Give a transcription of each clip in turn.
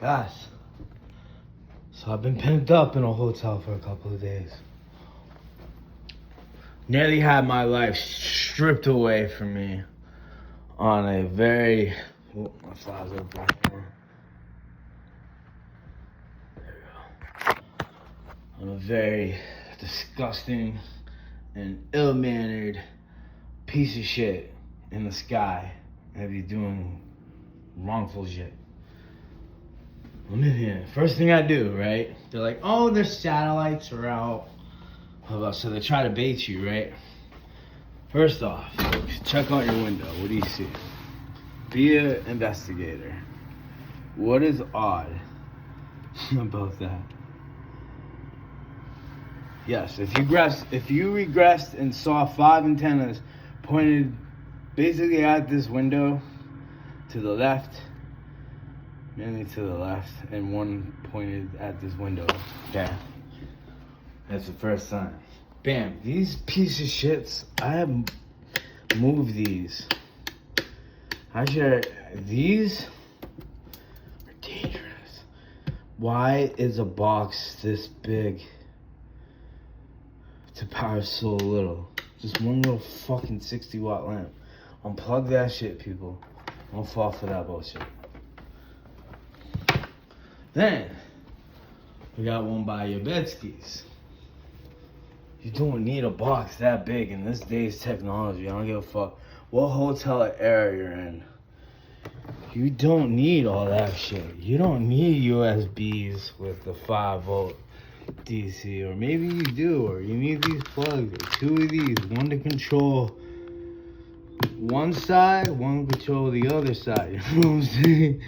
Guys, so I've been pent up in a hotel for a couple of days. Nearly had my life stripped away from me on a very... Oh, my flies open here. There we go. On a very disgusting and ill-mannered piece of shit in the sky and be doing wrongful shit. I'm in here. First thing I do, right? They're like, oh, their satellites are out. So they try to bait you, right? First off, check out your window. What do you see? Be an investigator. What is odd about that? Yes, if you regressed and saw 5 antennas pointed basically at this window to the left, mainly to the left, and one pointed at this window. Okay. That's the first sign. Bam. These piece of shits, I have moved these. These are dangerous. Why is a box this big to power so little? Just one little fucking 60-watt lamp. Unplug that shit, people. Don't fall for that bullshit. Then, we got one by your bed skis. You don't need a box that big in this day's technology. I don't give a fuck what hotel area you're in. You don't need all that shit. You don't need USBs with the 5-volt DC. Or maybe you do, or you need these plugs, or 2 of these. One to control one side, one to control the other side. You know what I'm saying?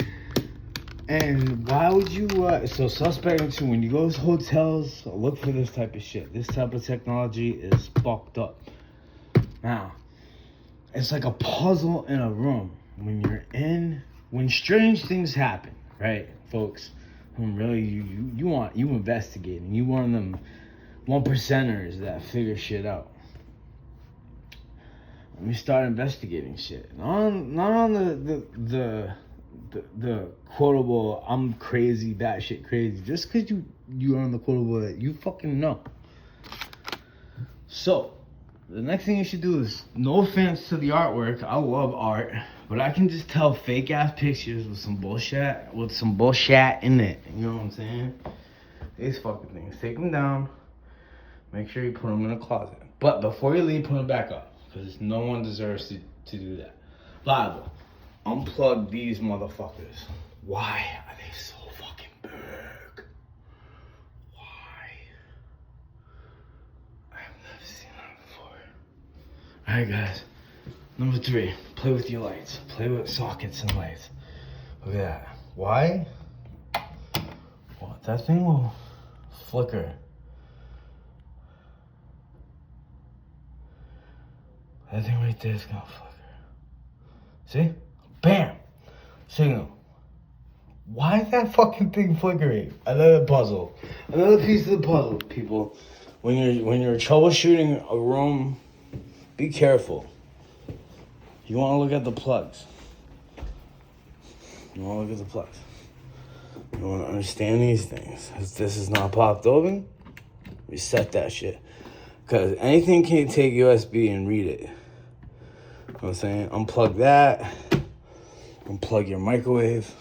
And why would you, so suspect number 2, when you go to hotels, look for this type of shit. This type of technology is fucked up. Now, it's like a puzzle in a room. When strange things happen, right, folks? When really you investigate, and you one of them 1%ers that figure shit out. Let me start investigating shit. Not on the quotable, I'm crazy, batshit crazy. Just because you are on the quotable that you fucking know. So, the next thing you should do is, no offense to the artwork, I love art, but I can just tell fake ass pictures with some bullshit in it. You know what I'm saying? These fucking things, take them down. Make sure you put them in a closet. But before you leave, put them back up, because no one deserves to do that. Bible. Unplug these motherfuckers. Why are they so fucking big? Why? I've never seen that before. Alright guys, number 3, play with your lights. Play with sockets and lights. Look at that. Why? Well, that thing will flicker. That thing right there is gonna flicker. See? Bam! Signal. Why is that fucking thing flickering? Another puzzle. Another piece of the puzzle, people. When you're troubleshooting a room, be careful. You want to look at the plugs. You want to look at the plugs. You want to understand these things. If this is not popped open, reset that shit. Because anything can take USB and read it. You know what I'm saying? Unplug that. Unplug your microwave.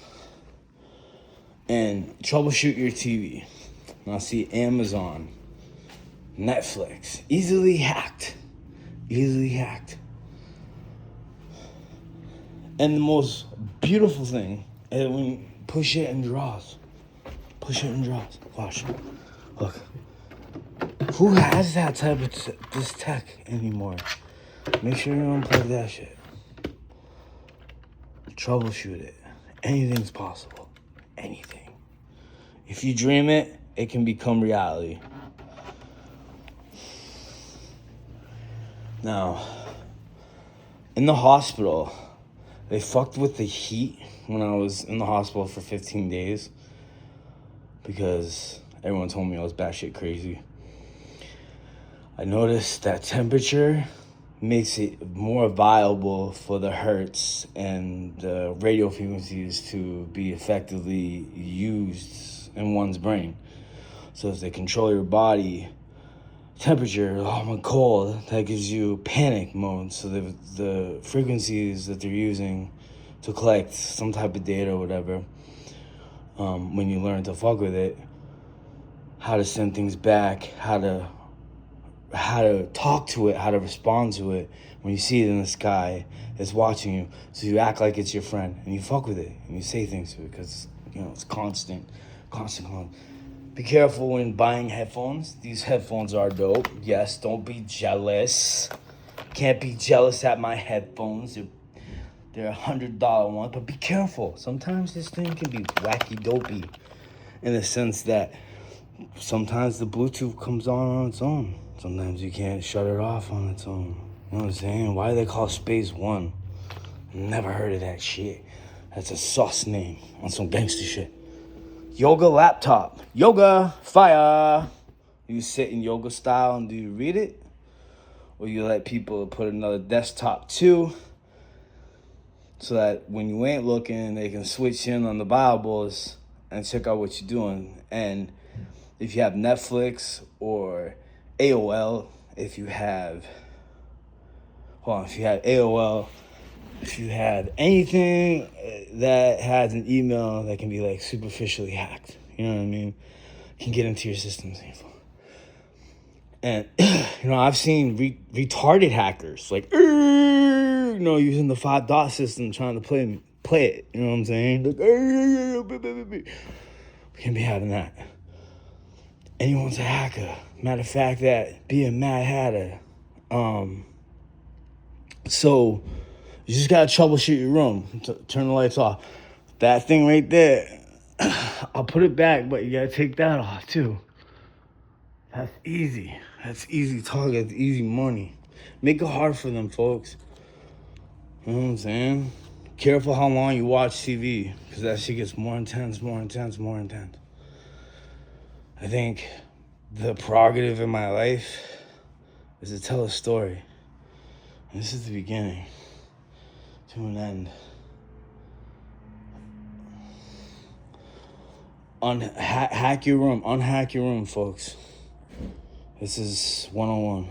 And troubleshoot your TV. Now see, Amazon, Netflix, easily hacked. Easily hacked. And the most beautiful thing is when you push it and draws. Push it and draws. Watch. Look. Who has that type of this tech anymore? Make sure you unplug that shit. Troubleshoot it. Anything's possible. Anything. If you dream it, it can become reality. Now, in the hospital, they fucked with the heat when I was in the hospital for 15 days because everyone told me I was batshit crazy. I noticed that temperature makes it more viable for the hertz and the radio frequencies to be effectively used in one's brain. So if they control your body temperature, oh, I'm cold, that gives you panic mode. So the frequencies that they're using to collect some type of data or whatever, when you learn to fuck with it, how to send things back, how to talk to it, how to respond to it. When you see it in the sky, it's watching you. So you act like it's your friend and you fuck with it and you say things to it because, it's constant. Be careful when buying headphones. These headphones are dope. Yes, don't be jealous. Can't be jealous at my headphones. They're $100 ones, but be careful. Sometimes this thing can be wacky dopey in the sense that sometimes the Bluetooth comes on its own. Sometimes you can't shut it off on its own. You know what I'm saying? Why do they call Space One? Never heard of that shit. That's a sauce name on some gangster shit. Yoga laptop. Yoga, fire. You sit in yoga style and do you read it? Or you let people put another desktop too, so that when you ain't looking, they can switch in on the Bibles and check out what you're doing. And if you have Netflix or AOL, if you have AOL, if you have anything that has an email that can be like superficially hacked, you know what I mean? Can get into your systems. And, I've seen retarded hackers like, using the 5 dot system trying to play it. You know what I'm saying? Like, we can't be having that. Anyone's a hacker. Matter of fact, that be a mad hatter. So you just gotta troubleshoot your room. Turn the lights off. That thing right there, I'll put it back, but you gotta take that off too. That's easy. That's easy target. That's easy money. Make it hard for them, folks. You know what I'm saying? Careful how long you watch TV, because that shit gets more intense. I think the prerogative in my life is to tell a story. And this is the beginning to an end. Unhack your room, folks. This is 101.